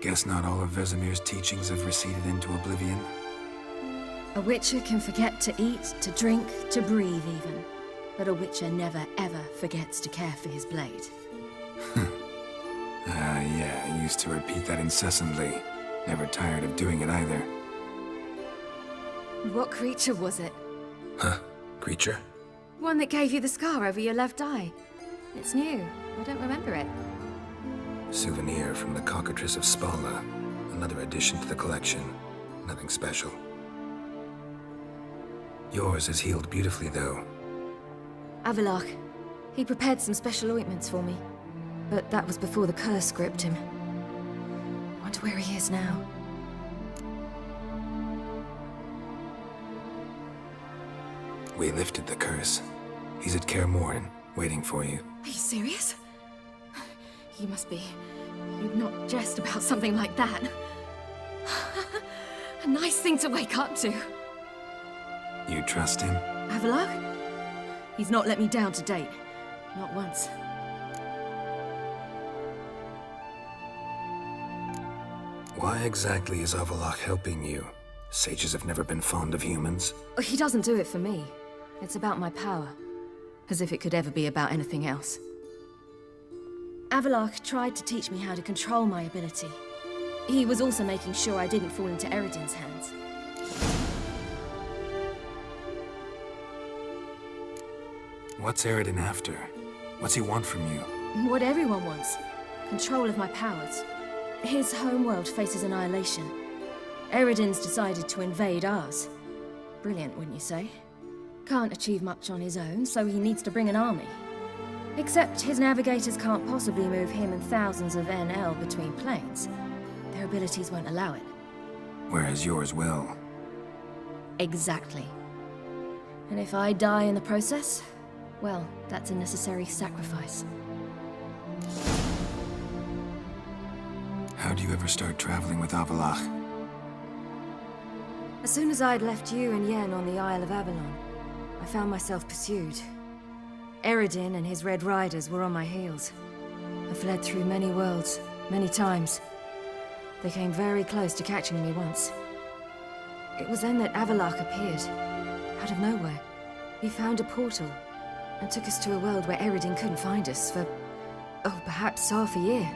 Guess not all of Vesemir's teachings have receded into oblivion. A witcher can forget to eat, to drink, to breathe even. But a witcher never ever forgets to care for his blade. Yeah, I used to repeat that incessantly. Never tired of doing it either. What creature was it? Huh? Creature? One that gave you the scar over your left eye. It's new. I don't remember it. Souvenir from the cockatrice of Spala. Another addition to the collection. Nothing special. Yours is healed beautifully, though. Avallac'h. He prepared some special ointments for me. But that was before the curse gripped him. Wonder where he is now. We lifted the curse. He's at Kaer Morhen, waiting for you. Are you serious? You must be... You'd not jest about something like that. A nice thing to wake up to. You trust him? Avallac'h? He's not let me down to date. Not once. Why exactly is Avallac'h helping you? Sages have never been fond of humans. He doesn't do it for me. It's about my power. As if it could ever be about anything else. Avallac'h tried to teach me how to control my ability. He was also making sure I didn't fall into Eredin's hands. What's Eredin after? What's he want from you? What everyone wants. Control of my powers. His homeworld faces annihilation. Eredin's decided to invade ours. Brilliant, wouldn't you say? Can't achieve much on his own, so he needs to bring an army. Except his navigators can't possibly move him and thousands of NL between planes. Their abilities won't allow it. Whereas yours will. Exactly. And if I die in the process, well, that's a necessary sacrifice. How'd you ever start traveling with Avallac'h? As soon as I'd left you and Yen on the Isle of Avalon, I found myself pursued. Eredin and his Red Riders were on my heels. I fled through many worlds, many times. They came very close to catching me once. It was then that Avallac'h appeared, out of nowhere. He found a portal, and took us to a world where Eredin couldn't find us for, oh, perhaps half a year.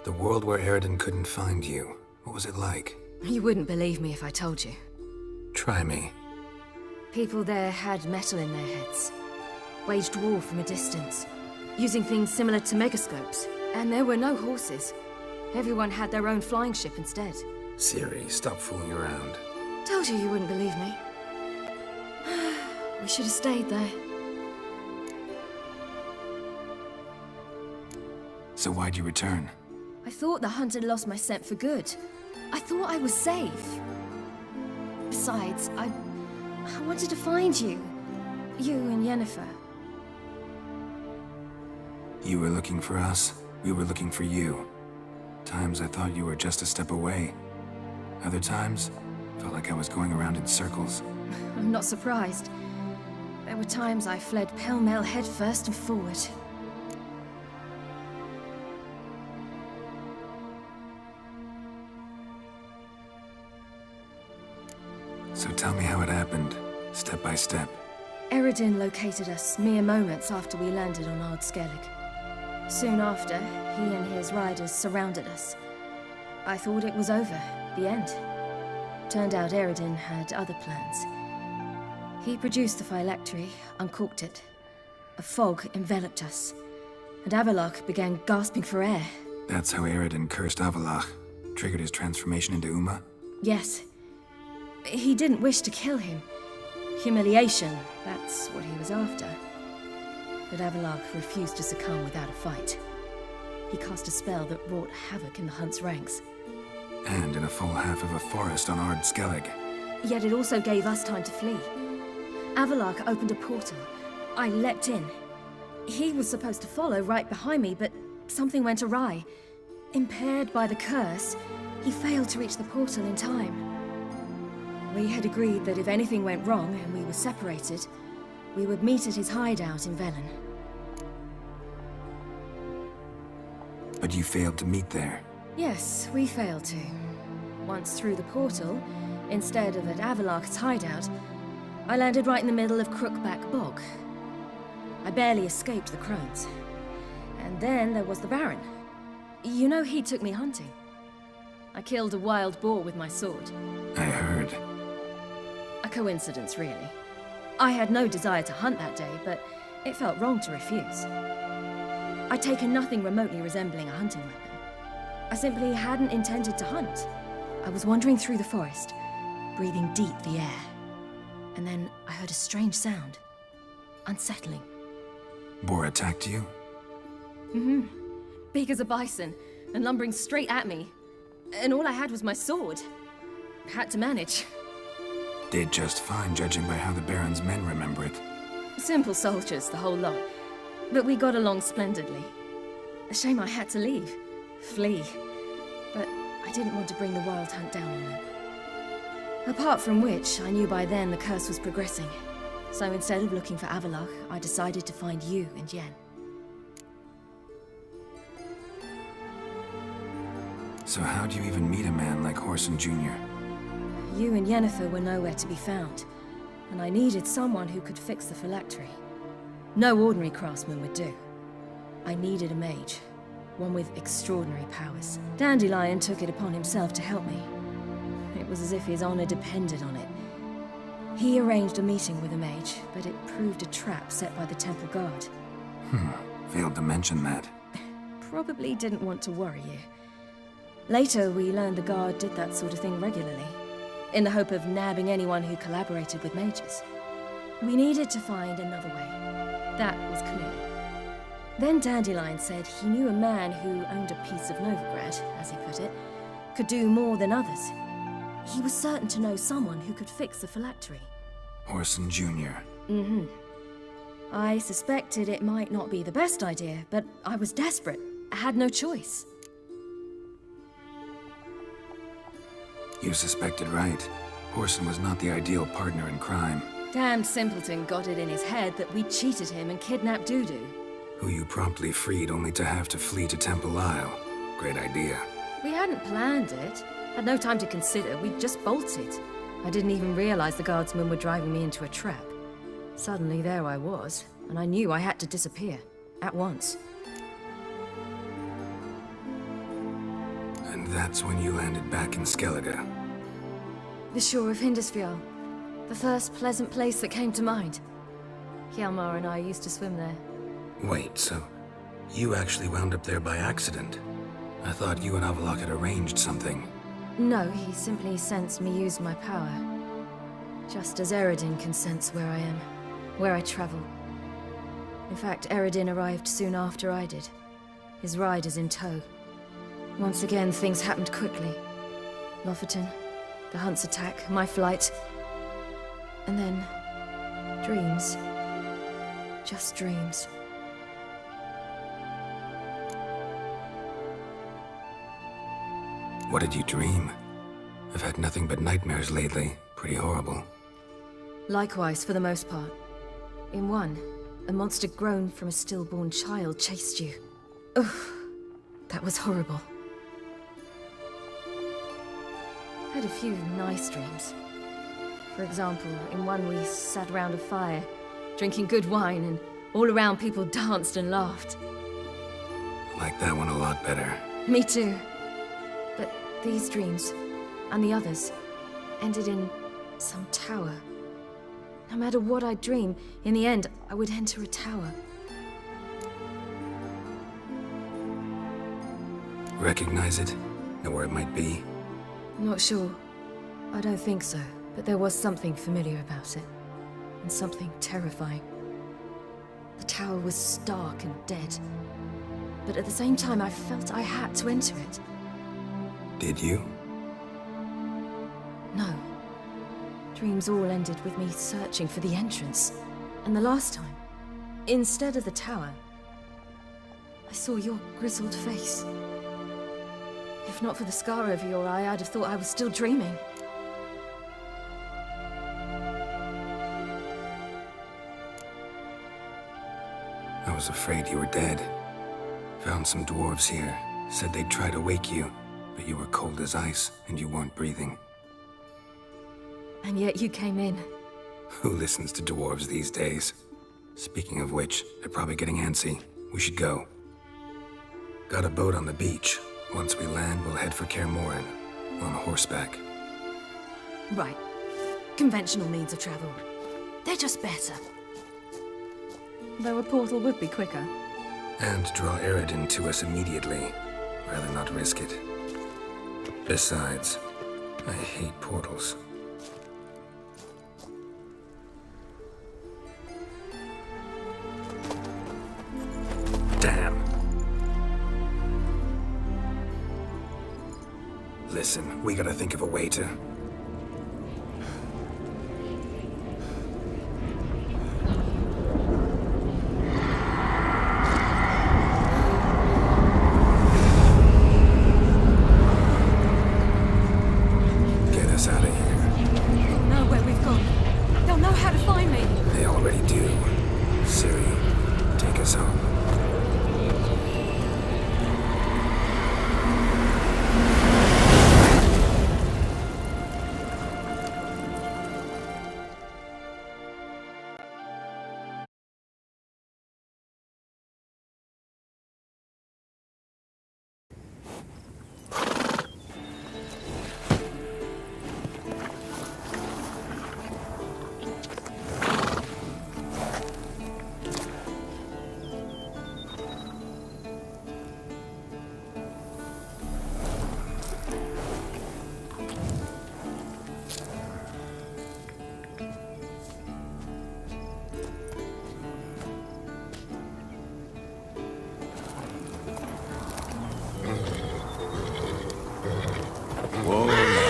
The world where Eredin couldn't find you. What was it like? You wouldn't believe me if I told you. Try me. People there had metal in their heads. Waged war from a distance, using things similar to megascopes. And there were no horses. Everyone had their own flying ship instead. Ciri, stop fooling around. Told you wouldn't believe me. We should have stayed there. So why'd you return? I thought the hunt had lost my scent for good. I thought I was safe. Besides, I wanted to find you. You and Yennefer. You were looking for us. We were looking for you. Times I thought you were just a step away. Other times, felt like I was going around in circles. I'm not surprised. There were times I fled pell-mell headfirst and forward. So tell me how it happened, step by step. Eredin located us mere moments after we landed on Ard Skellig. Soon after, he and his riders surrounded us. I thought it was over, the end. Turned out Eredin had other plans. He produced the phylactery, uncorked it. A fog enveloped us, and Avallac'h began gasping for air. That's how Eredin cursed Avallac'h, triggered his transformation into Uma? Yes. He didn't wish to kill him. Humiliation, that's what he was after. But Avallac'h refused to succumb without a fight. He cast a spell that wrought havoc in the hunt's ranks. And in a full half of a forest on Ard Skellig. Yet it also gave us time to flee. Avallac'h opened a portal. I leapt in. He was supposed to follow right behind me, but something went awry. Impaired by the curse, he failed to reach the portal in time. We had agreed that if anything went wrong and we were separated, We would meet at his hideout in Velen. But you failed to meet there. Yes, we failed to. Once through the portal, instead of at Avalok's hideout, I landed right in the middle of Crookback Bog. I barely escaped the crones. And then there was the Baron. You know, he took me hunting. I killed a wild boar with my sword. I heard. A coincidence, really. I had no desire to hunt that day, but it felt wrong to refuse. I'd taken nothing remotely resembling a hunting weapon. I simply hadn't intended to hunt. I was wandering through the forest, breathing deep the air. And then I heard a strange sound. Unsettling. Boar attacked you? Mm-hmm. Big as a bison, and lumbering straight at me. And all I had was my sword. Had to manage. Did just fine, judging by how the Baron's men remember it. Simple soldiers, the whole lot. But we got along splendidly. A shame I had to leave. Flee. But I didn't want to bring the wild hunt down on them. Apart from which, I knew by then the curse was progressing. So instead of looking for Avalok, I decided to find you and Yen. So how'd you even meet a man like Horson Jr.? You and Yennefer were nowhere to be found, and I needed someone who could fix the phylactery. No ordinary craftsman would do. I needed a mage, one with extraordinary powers. Dandelion took it upon himself to help me. It was as if his honor depended on it. He arranged a meeting with a mage, but it proved a trap set by the temple guard. Failed to mention that. Probably didn't want to worry you. Later, we learned the guard did that sort of thing regularly, in the hope of nabbing anyone who collaborated with mages. We needed to find another way. That was clear. Then Dandelion said he knew a man who owned a piece of Novigrad, as he put it, could do more than others. He was certain to know someone who could fix the phylactery. Horson Jr. Mm-hmm. I suspected it might not be the best idea, but I was desperate. I had no choice. You suspected right. Horson was not the ideal partner in crime. Damned simpleton got it in his head that we cheated him and kidnapped Dudu. Who you promptly freed only to have to flee to Temple Isle. Great idea. We hadn't planned it. Had no time to consider. We just bolted. I didn't even realize the guardsmen were driving me into a trap. Suddenly there I was, and I knew I had to disappear. At once. And that's when you landed back in Skellige. The shore of Hindisfjall. The first pleasant place that came to mind. Hjalmar and I used to swim there. Wait, so you actually wound up there by accident? I thought you and Avalok had arranged something. No, he simply sensed me use my power. Just as Eredin can sense where I am, where I travel. In fact, Eredin arrived soon after I did. His riders in tow. Once again, things happened quickly. Lofoten, the hunt's attack, my flight. And then, dreams. Just dreams. What did you dream? I've had nothing but nightmares lately. Pretty horrible. Likewise, for the most part. In one, a monster grown from a stillborn child chased you. Ugh, that was horrible. Had a few nice dreams. For example, in one we sat around a fire, drinking good wine, and all around people danced and laughed. Like that one a lot better. Me too. But these dreams, and the others, ended in some tower. No matter what I dream, in the end, I would enter a tower. Recognize it? Know where it might be? Not sure. I don't think so, but there was something familiar about it. And something terrifying. The tower was stark and dead. But at the same time, I felt I had to enter it. Did you? No. Dreams all ended with me searching for the entrance. And the last time, instead of the tower, I saw your grizzled face. If not for the scar over your eye, I'd have thought I was still dreaming. was afraid you were dead. Found some dwarves here. Said they'd try to wake you, but you were cold as ice and you weren't breathing. And yet you came in. Who listens to dwarves these days? Speaking of which, they're probably getting antsy. We should go. Got a boat on the beach. Once we land, we'll head for Kaer on horseback. Right. Conventional means of travel. They're just better. Though a portal would be quicker. And draw Eredin to us immediately. Rather not risk it. Besides, I hate portals. Damn. Listen, we gotta think of a way to... get us out of here. They'll know where we've gone. They'll know how to find me. They already do. Ciri, take us home. Whoa, now.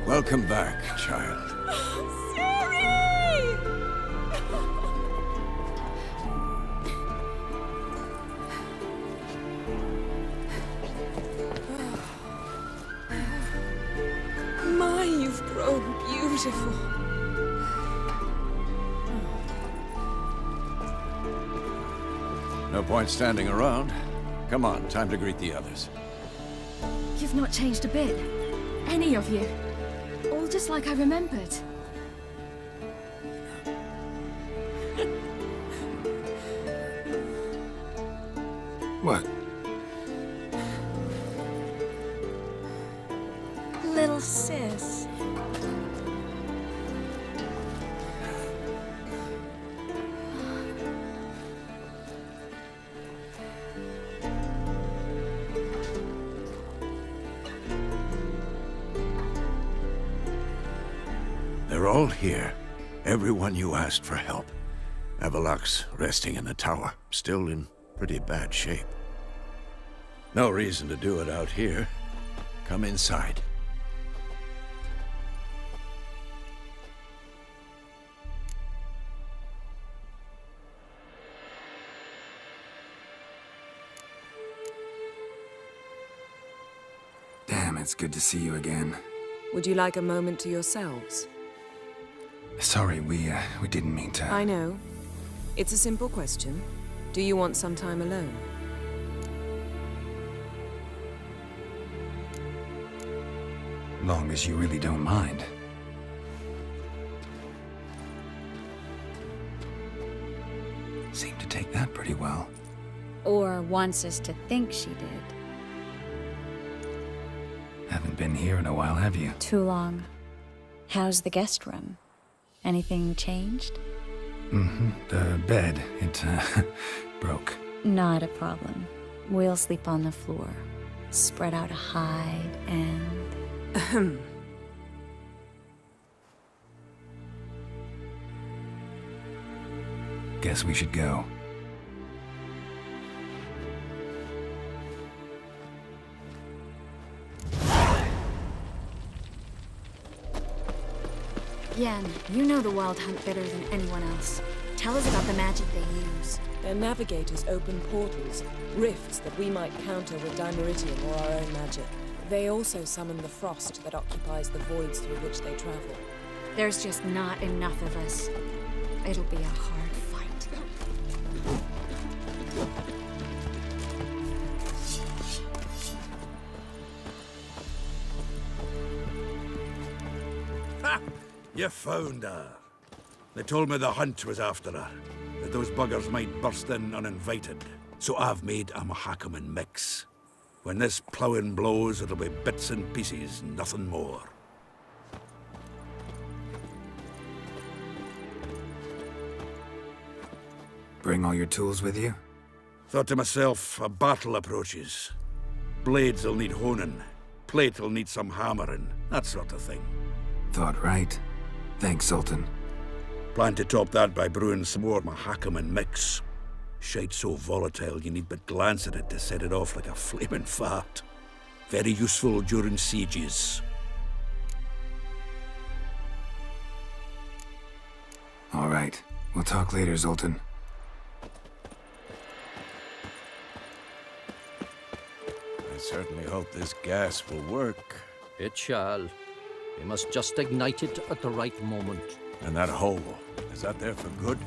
Welcome back, child. Ciri! My, you've grown beautiful. No point standing around. Come on, time to greet the others. You've not changed a bit. Any of you. All just like I remembered. What? Little sis. They're all here. Everyone you asked for help. Avalok's resting in the tower, still in pretty bad shape. No reason to do it out here. Come inside. Damn, it's good to see you again. Would you like a moment to yourselves? Sorry, we didn't mean to... I know. It's a simple question. Do you want some time alone? Long as you really don't mind. Seemed to take that pretty well. Or wants us to think she did. Haven't been here in a while, have you? Too long. How's the guest room? Anything changed? Mm-hmm. The bed, it, broke. Not a problem. We'll sleep on the floor. Spread out a hide and... Guess we should go. Yen, you know the Wild Hunt better than anyone else. Tell us about the magic they use. Their navigators open portals, rifts that we might counter with Dimeritium or our own magic. They also summon the frost that occupies the voids through which they travel. There's just not enough of us. It'll be a hard fight. Ha! You found her. They told me the hunt was after her, that those buggers might burst in uninvited. So I've made a Mahakaman mix. When this ploughing blows, it'll be bits and pieces, nothing more. Bring all your tools with you? Thought to myself, a battle approaches. Blades will need honing, plate will need some hammering, that sort of thing. Thought right. Thanks, Sultan. Plan to top that by brewing some more Mahakaman mix. Shite so volatile you need but glance at it to set it off like a flaming fart. Very useful during sieges. All right. We'll talk later, Zoltan. I certainly hope this gas will work. It shall. We must just ignite it at the right moment. And that hole, is that there for good?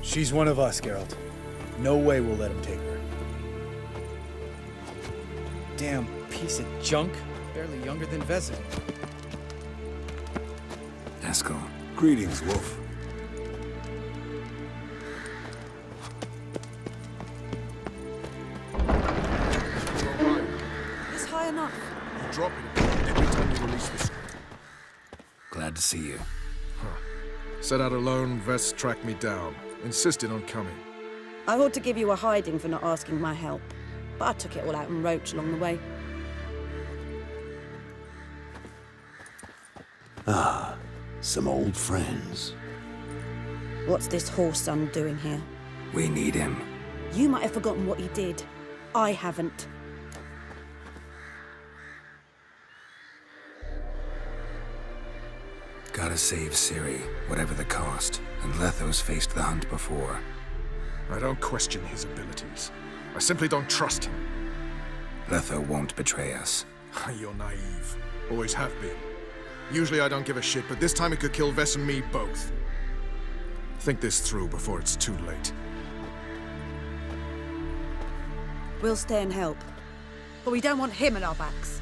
She's one of us, Geralt. No way we'll let him take her. Damn piece of junk. Barely younger than Vezin. Eskel. Greetings, Wolf. Is high enough? You drop it every time you release the... Glad to see you. Set out alone, Vess tracked me down. Insisted on coming. I ought to give you a hiding for not asking my help, but I took it all out in roach along the way. Ah, some old friends. What's this horse son doing here? We need him. You might have forgotten what he did. I haven't. Gotta save Ciri, whatever the cost. And Letho's faced the hunt before. I don't question his abilities. I simply don't trust him. Letho won't betray us. You're naive. Always have been. Usually I don't give a shit, but this time it could kill Vess and me both. Think this through before it's too late. We'll stay and help. But we don't want him at our backs.